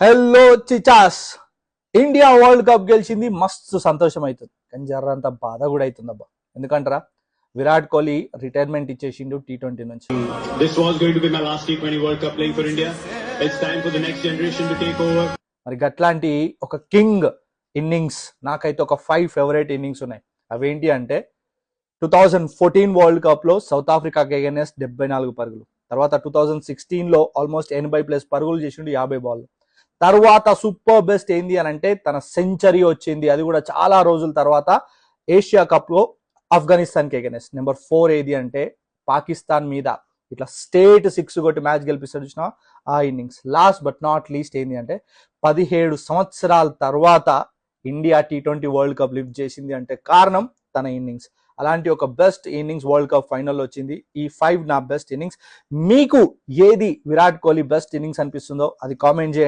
Hello Chichas, India world cup గెలిచింది, మస్తు సంతోషం అవుతుంది. కానీ జర్రంత బాధ కూడా అవుతుంది అబ్బా. ఎందుకంటారా, విరాట్ కోహ్లీ రిటైర్మెంట్ ఇచ్చేసిండు T20 నుంచి. This was going to be my last T20 World Cup playing for India. It's time for the next generation to take over. మరి గట్లాంటి ఒక కింగ్ ఇన్నింగ్స్ నాకైతే ఒక 5 ఫేవరెట్ ఇన్నింగ్స్ ఉన్నాయి. అవేంటి అంటే 2014 వరల్డ్ కప్ లో సౌత్ ఆఫ్రికాకి అగైనెస్ట్ 74 పరుగులు, తర్వాత 2016 లో ఆల్మోస్ట్ 80+ పరుగులు చేసిండు 50 బాల్. తర్వాత సూపర్ బెస్ట్ ఏంది అని అంటే తన సెంచరీ వచ్చింది, అది కూడా చాలా రోజుల తర్వాత ఏషియా కప్ లో ఆఫ్ఘనిస్తాన్ కి అగైనెస్ట్. నెంబర్ 4 ఏది అంటే పాకిస్తాన్ మీద ఇట్లా స్టేట్ 6 కొట్టి మ్యాచ్ గెలిపిస్తాడు చూసిన ఆ innings. Last but not least ఏంది అంటే 17 సంవత్సరాల తర్వాత India T20 world cup lift చేసింది అంటే కారణం తన ఇన్నింగ్స్. అలాంటి ఒక best innings world cup final వచ్చింది. ఈ 5 నా బెస్ట్ ఇన్నింగ్స్. మీకు ఏది విరాట్ కోహ్లీ బెస్ట్ ఇన్నింగ్స్ అనిపిస్తుందో అది కామెంట్ చేయండి.